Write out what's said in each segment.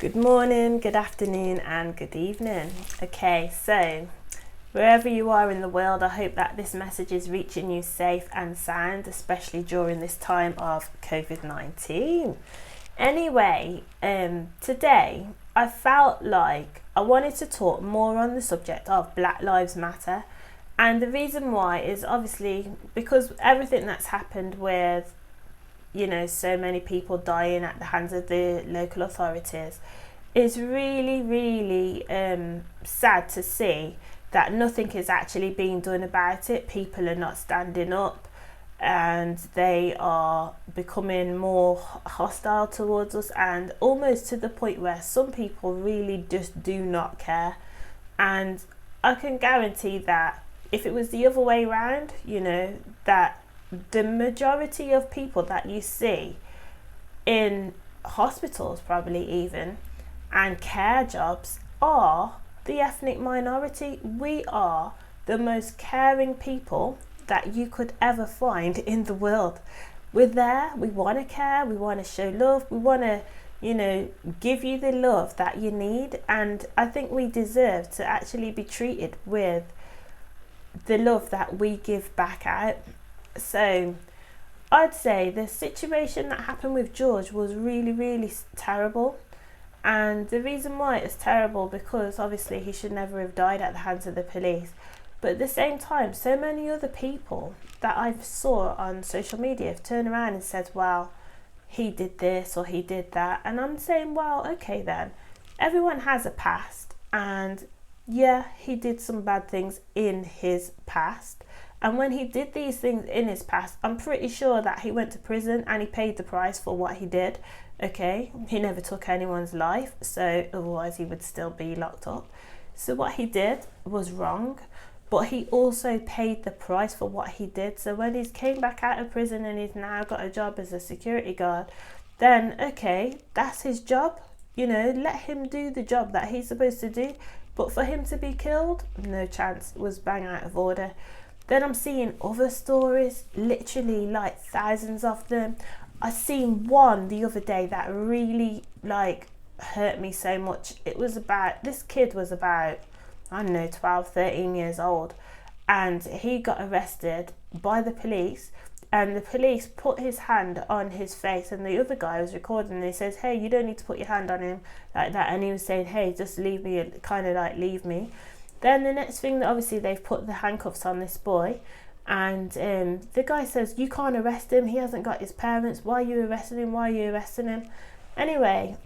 Good morning, good afternoon, and good evening. Okay, so wherever you are in the world, I hope that this message is reaching you safe and sound, especially during this time of COVID-19. Anyway, today I felt like I wanted to talk more on the subject of Black Lives Matter. And the reason why is obviously because everything that's happened with so many people dying at the hands of the local authorities is really, really sad to see that nothing is actually being done about it. People are not standing up and they are becoming more hostile towards us, and almost to the point where some people really just do not care. And I can guarantee that if it was the other way around, that the majority of people that you see in hospitals, probably even, and care jobs are the ethnic minority. We are the most caring people that you could ever find in the world. We're there, we want to care, we want to show love, we want to, give you the love that you need. And I think we deserve to actually be treated with the love that we give back out. So I'd say the situation that happened with George was really, really terrible. And the reason why it's terrible, because obviously he should never have died at the hands of the police. But at the same time, so many other people that I saw on social media have turned around and said, well, he did this or he did that. And I'm saying, well, okay then. Everyone has a past. And yeah, he did some bad things in his past. And when he did these things in his past, I'm pretty sure that he went to prison and he paid the price for what he did. Okay, he never took anyone's life, so otherwise he would still be locked up. So what he did was wrong, but he also paid the price for what he did. So when he's came back out of prison and he's now got a job as a security guard, then okay, that's his job. Let him do the job that he's supposed to do. But for him to be killed, no chance. It was bang out of order. Then I'm seeing other stories, literally like thousands of them. I seen one the other day that really hurt me so much. It was about, this kid was about, 12, 13 years old. And he got arrested by the police. And the police put his hand on his face, and the other guy was recording and he says, hey, you don't need to put your hand on him like that. And he was saying, hey, just leave me, leave me. Then the next thing, that obviously they've put the handcuffs on this boy, and the guy says, you can't arrest him, he hasn't got his parents, why are you arresting him? Anyway,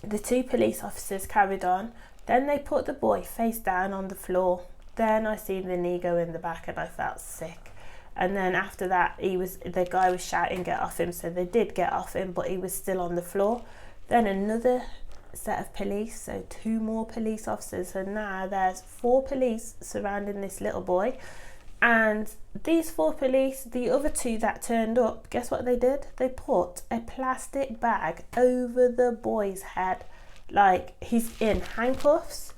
the two police officers carried on. Then they put the boy face down on the floor. Then I seen the knee go in the back and I felt sick. And then after that, the guy was shouting, get off him. So they did get off him, but he was still on the floor. Then another set of police, so two more police officers, and now there's 4 police surrounding this little boy. And these 4 police, the other 2 that turned up, guess what they did? They put a plastic bag over the boy's head. Like, he's in handcuffs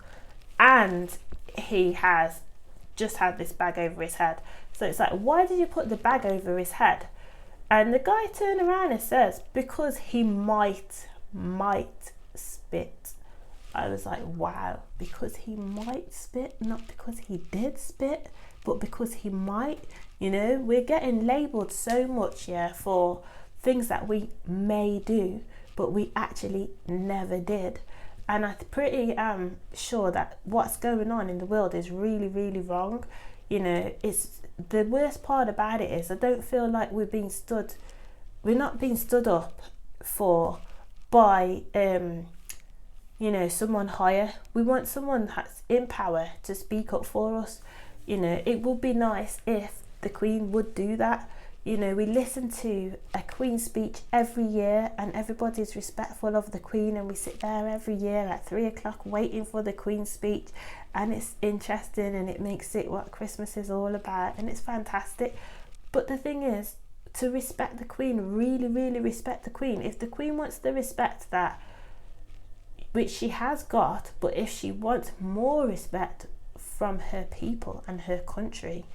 and he has just had this bag over his head. So it's like, why did you put the bag over his head? And the guy turned around and says, because he might spit. I was like, wow, because he might spit, not because he did spit, but because he might. We're getting labelled so much, for things that we may do, but we actually never did. And I pretty am sure that what's going on in the world is really, really wrong. It's the worst part about it is I don't feel like we're not being stood up for by someone higher. We want someone that's in power to speak up for us. It would be nice if the Queen would do that. We listen to a Queen speech every year and everybody's respectful of the Queen, and we sit there every year at 3:00 waiting for the Queen's speech, and it's interesting and it makes it what Christmas is all about, and it's fantastic. But the thing is, to respect the Queen, really, really respect the Queen. If the Queen wants the respect that, which she has got, but if she wants more respect from her people and her country,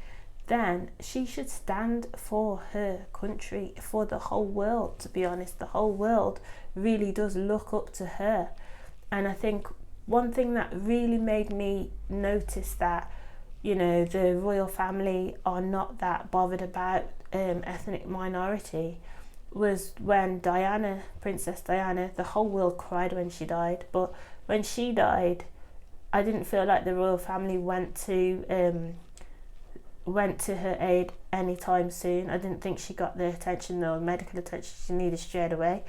then she should stand for her country, for the whole world. To be honest, the whole world really does look up to her. And I think one thing that really made me notice that, you know, the royal family are not that bothered about ethnic minority was when Diana, Princess Diana, the whole world cried when she died. But when she died, I didn't feel like the royal family went to her aid anytime soon. I didn't think she got the attention or medical attention she needed straight away.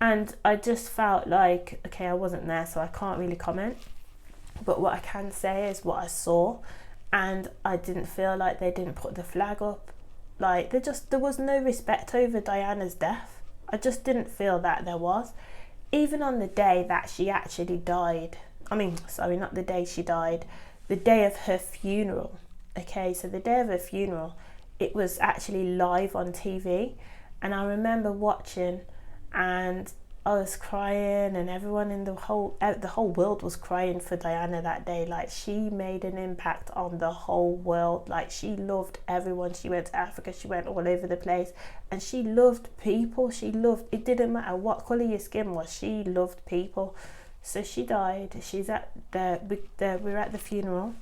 And I just felt like, okay, I wasn't there, so I can't really comment. But what I can say is what I saw, and I didn't feel like they didn't put the flag up. Like, there was no respect over Diana's death. I just didn't feel that there was. Even on the day that she actually died, not the day she died, the day of her funeral. Okay, so the day of her funeral, it was actually live on TV, and I remember watching, and I was crying, and everyone in the whole world was crying for Diana that day. Like, she made an impact on the whole world. Like, she loved everyone. She went to Africa, she went all over the place, and she loved people. It didn't matter what colour your skin was, she loved people. So she died. We're at the funeral,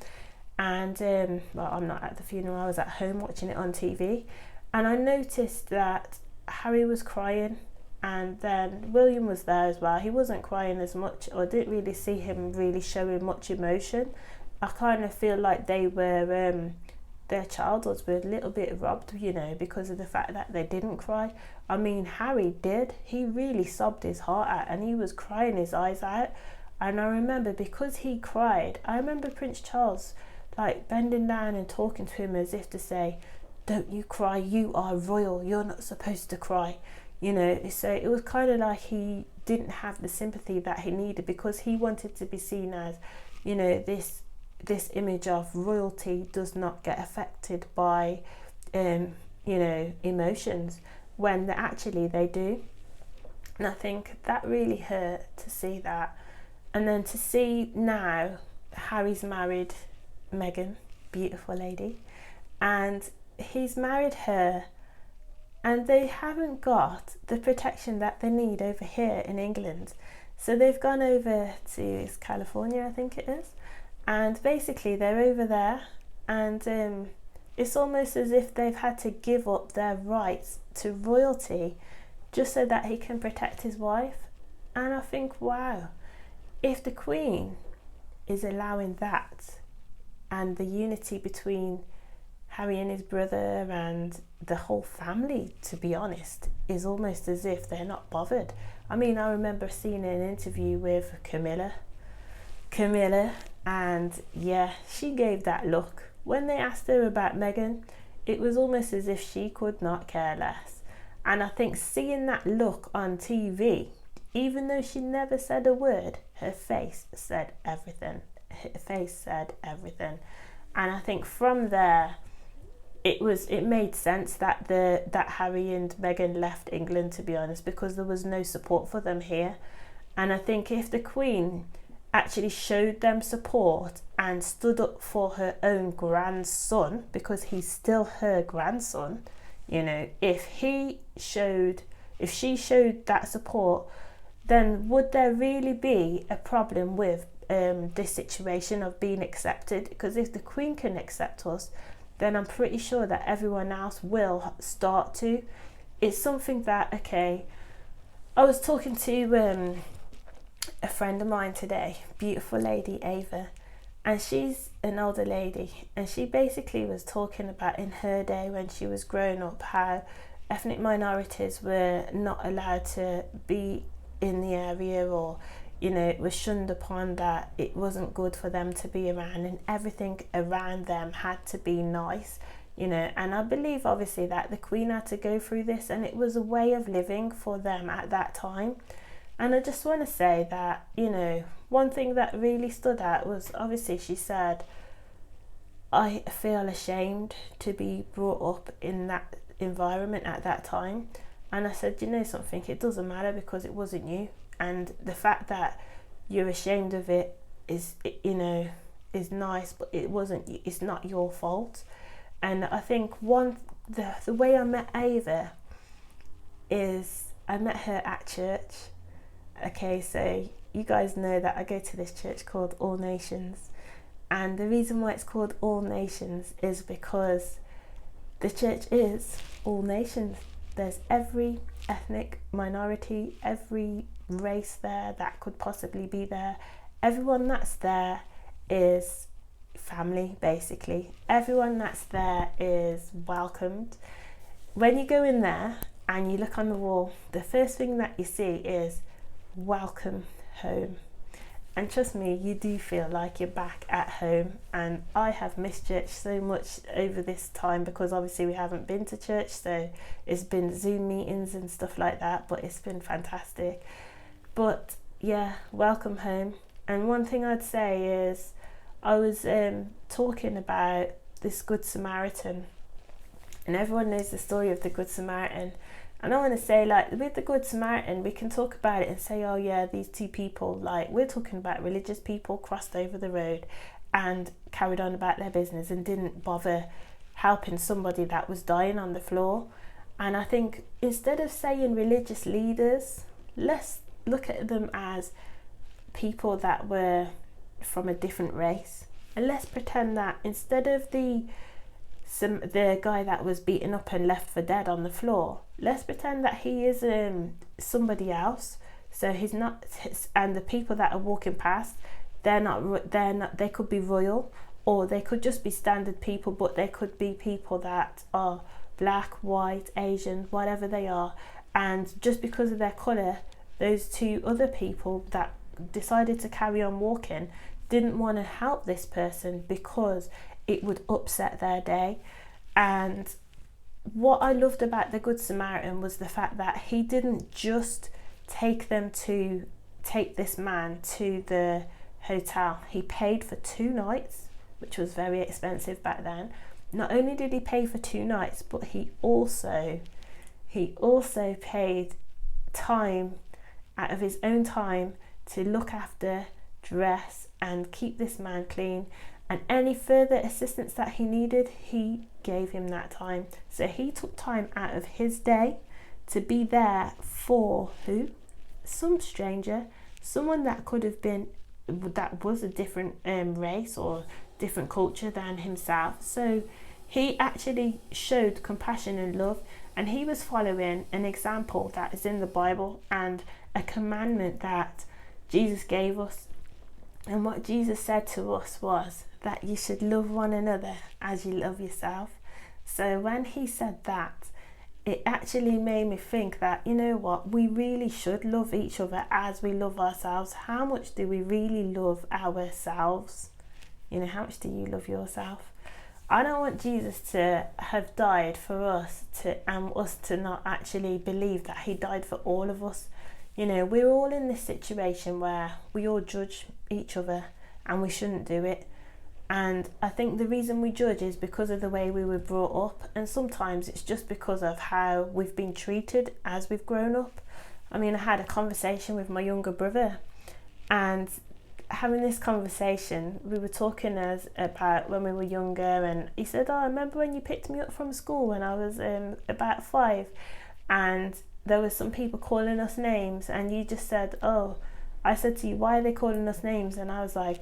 and I'm not at the funeral, I was at home watching it on TV, and I noticed that Harry was crying. And then William was there as well. He wasn't crying as much, or didn't really see him really showing much emotion. I kind of feel like they were, their childhoods were a little bit robbed, you know, because of the fact that they didn't cry. I mean, Harry did. He really sobbed his heart out, and he was crying his eyes out. And I remember, because he cried, I remember Prince Charles like bending down and talking to him as if to say, "Don't you cry, you are royal, you're not supposed to cry." You know, so it was kind of like he didn't have the sympathy that he needed, because he wanted to be seen as, you know, this image of royalty does not get affected by, you know, emotions, when actually they do. And I think that really hurt to see that. And then to see now Harry's married Meghan, beautiful lady, and he's married her, and they haven't got the protection that they need over here in England. So they've gone over to California, I think it is, and basically they're over there, and it's almost as if they've had to give up their rights to royalty just so that he can protect his wife. And I think, wow, if the Queen is allowing that, and the unity between Harry and his brother and the whole family, to be honest, is almost as if they're not bothered. I mean, I remember seeing an interview with Camilla, and yeah, she gave that look. When they asked her about Meghan, it was almost as if she could not care less. And I think seeing that look on TV, even though she never said a word, her face said everything. And I think from there, it made sense that Harry and Meghan left England, to be honest, because there was no support for them here. And I think if the Queen actually showed them support and stood up for her own grandson, because he's still her grandson, you know, if she showed that support, then would there really be a problem with this situation of being accepted? Because if the Queen can accept us, then I'm pretty sure that everyone else will start to. It's something that, okay, I was talking to a friend of mine today, beautiful lady, Ava, and she's an older lady, and she basically was talking about in her day when she was growing up how ethnic minorities were not allowed to be in the area, or, you know, it was shunned upon, that it wasn't good for them to be around, and everything around them had to be nice, you know. And I believe obviously that the Queen had to go through this, and it was a way of living for them at that time. And I just want to say that, you know, one thing that really stood out was, obviously she said, "I feel ashamed to be brought up in that environment at that time." And I said, you know something, it doesn't matter, because it wasn't you. And the fact that you're ashamed of it is, you know, is nice, but it's not your fault. And I think the way I met Ava is I met her at church. Okay, so you guys know that I go to this church called All Nations, and the reason why it's called All Nations is because the church is all nations. There's every ethnic minority, every race there that could possibly be there. Everyone that's there is family, basically. Everyone that's there is welcomed. When you go in there and you look on the wall, the first thing that you see is welcome home. And trust me, you do feel like you're back at home. And I have missed church so much over this time, because obviously we haven't been to church, so it's been Zoom meetings and stuff like that, but it's been fantastic. But yeah, welcome home. And one thing I'd say is, I was talking about this Good Samaritan, and everyone knows the story of the Good Samaritan. And I want to say, like, with the Good Samaritan, we can talk about it and say, oh yeah, these two people, like, we're talking about religious people, crossed over the road and carried on about their business and didn't bother helping somebody that was dying on the floor. And I think instead of saying religious leaders, let's look at them as people that were from a different race. And let's pretend that instead of the guy that was beaten up and left for dead on the floor, let's pretend that he is somebody else. So he's not, and the people that are walking past, they're not, they could be royal, or they could just be standard people, but they could be people that are black, white, Asian, whatever they are. And just because of their colour, those two other people that decided to carry on walking didn't want to help this person because it would upset their day. And what I loved about the Good Samaritan was the fact that he didn't just take this man to the hotel. He paid for 2 nights, which was very expensive back then. Not only did he pay for 2 nights, but he also paid time out of his own time to look after, dress and keep this man clean. And any further assistance that he needed, he gave him that time. So he took time out of his day to be there for who? Some stranger, someone that could have been, that was a different race or different culture than himself. So he actually showed compassion and love, and he was following an example that is in the Bible and a commandment that Jesus gave us. And what Jesus said to us was that you should love one another as you love yourself. So when he said that, it actually made me think that, you know what, we really should love each other as we love ourselves. How much do we really love ourselves? You know, how much do you love yourself? I don't want Jesus to have died for us and us to not actually believe that he died for all of us. You know, we're all in this situation where we all judge each other, and we shouldn't do it. And I think the reason we judge is because of the way we were brought up, and sometimes it's just because of how we've been treated as we've grown up. I mean, I had a conversation with my younger brother, and having this conversation, we were talking about when we were younger, and he said, oh, I remember when you picked me up from school when I was about 5, and there were some people calling us names, and you just said, oh, I said to you, why are they calling us names? And I was like,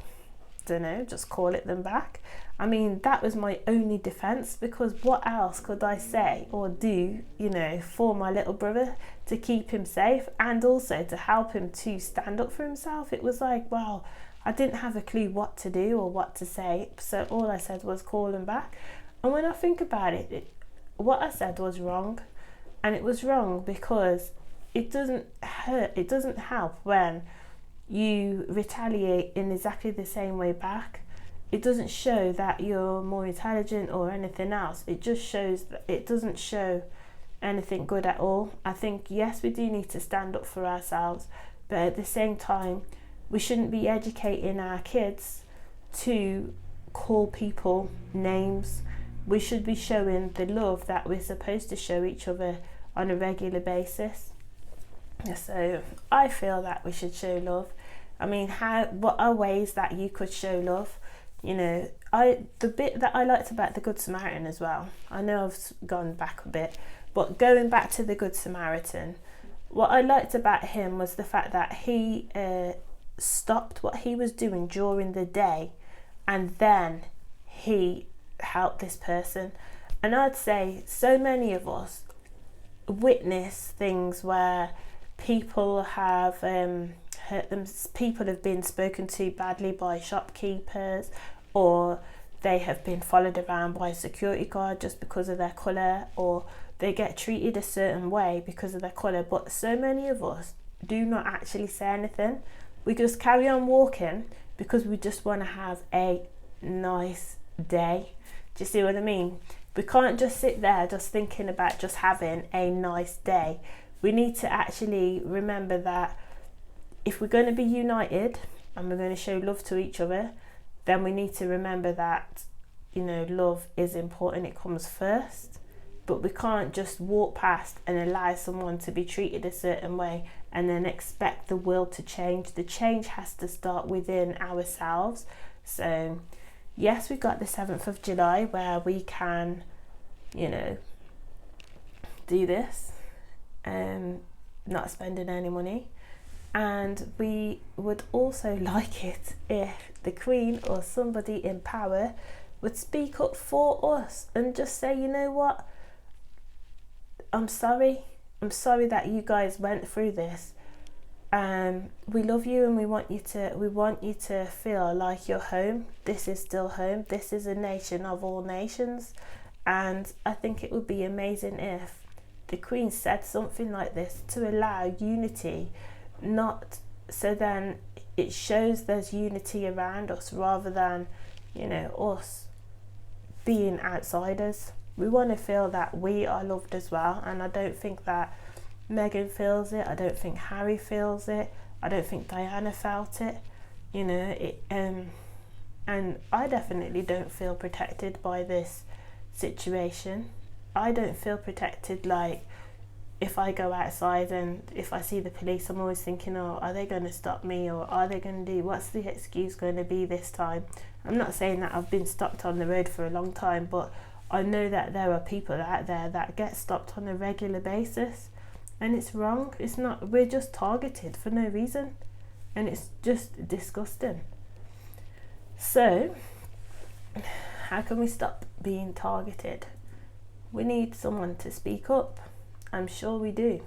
don't know, just call it them back. I mean, that was my only defense, because what else could I say or do, you know, for my little brother to keep him safe and also to help him to stand up for himself? It was like, well, I didn't have a clue what to do or what to say, so all I said was call him back. And when I think about it, what I said was wrong. And it was wrong because it doesn't hurt, it doesn't help when you retaliate in exactly the same way back. It doesn't show that you're more intelligent or anything else. It just shows that it doesn't show anything good at all. I think, yes, we do need to stand up for ourselves, but at the same time, we shouldn't be educating our kids to call people names. We should be showing the love that we're supposed to show each other on a regular basis. So I feel that we should show love. I mean, what are ways that you could show love? You know, the bit that I liked about the Good Samaritan as well, I know I've gone back a bit, but going back to the Good Samaritan, what I liked about him was the fact that he stopped what he was doing during the day, and then he helped this person. And I'd say so many of us witness things where people have hurt them, people have been spoken to badly by shopkeepers, or they have been followed around by a security guard just because of their colour, or they get treated a certain way because of their colour. But so many of us do not actually say anything. We just carry on walking because we just want to have a nice day. Do you see what I mean? We can't just sit there just thinking about just having a nice day. We need to actually remember that if we're going to be united and we're going to show love to each other, then we need to remember that, you know, love is important. It comes first. But we can't just walk past and allow someone to be treated a certain way and then expect the world to change. The change has to start within ourselves. So yes, we've got the 7th of July where we can, you know, do this and not spending any money. And we would also like it if the Queen or somebody in power would speak up for us and just say, you know what, I'm sorry that you guys went through this. We love you and we want you to feel like you're home. This is still home. This is a nation of all nations. And I think it would be amazing if the Queen said something like this to allow unity, not so then it shows there's unity around us rather than, you know, us being outsiders. We want to feel that we are loved as well, and I don't think that Meghan feels it. I don't think Harry feels it. I don't think Diana felt it. You know, and I definitely don't feel protected by this situation. I don't feel protected. Like, if I go outside and if I see the police, I'm always thinking, oh, are they going to stop me, or are they going to do, what's the excuse going to be this time? I'm not saying that I've been stopped on the road for a long time, but I know that there are people out there that get stopped on a regular basis, and it's wrong. It's not, we're just targeted for no reason, and it's just disgusting. So how can we stop being targeted? We need someone to speak up. I'm sure we do.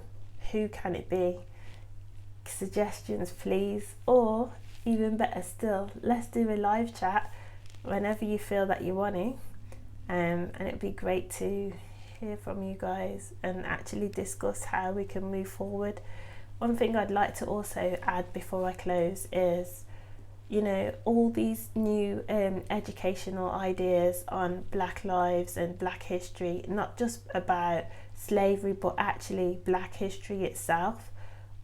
Who can it be? Suggestions, please. Or even better still, let's do a live chat whenever you feel that you want to. And it'd be great to hear from you guys and actually discuss how we can move forward. One thing I'd like to also add before I close is, you know, all these new educational ideas on Black lives and Black history, not just about slavery but actually Black history itself.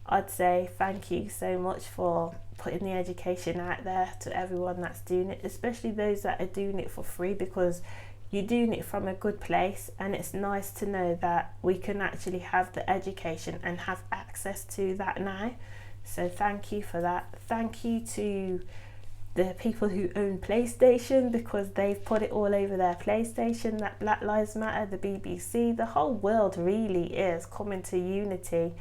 I'd say thank you so much for putting the education out there to everyone that's doing it, especially those that are doing it for free, because you're doing it from a good place, and it's nice to know that we can actually have the education and have access to that now. So thank you for that. Thank you to the people who own PlayStation, because they've put it all over their PlayStation that Black Lives Matter, the BBC, the whole world really is coming to unity,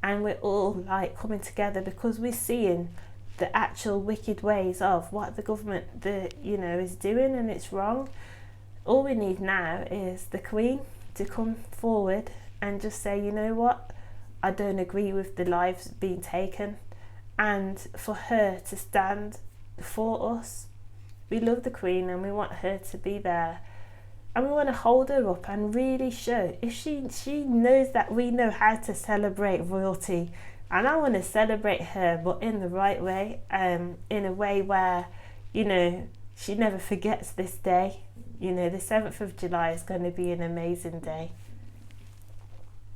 and we're all like coming together because we're seeing the actual wicked ways of what the government is doing, and it's wrong. All we need now is the Queen to come forward and just say, you know what, I don't agree with the lives being taken, and for her to stand for us. We love the Queen and we want her to be there, and we want to hold her up and really show, if she knows that we know how to celebrate royalty, and I want to celebrate her, but in the right way, in a way where, you know, she never forgets this day. You know, the 7th of July is going to be an amazing day.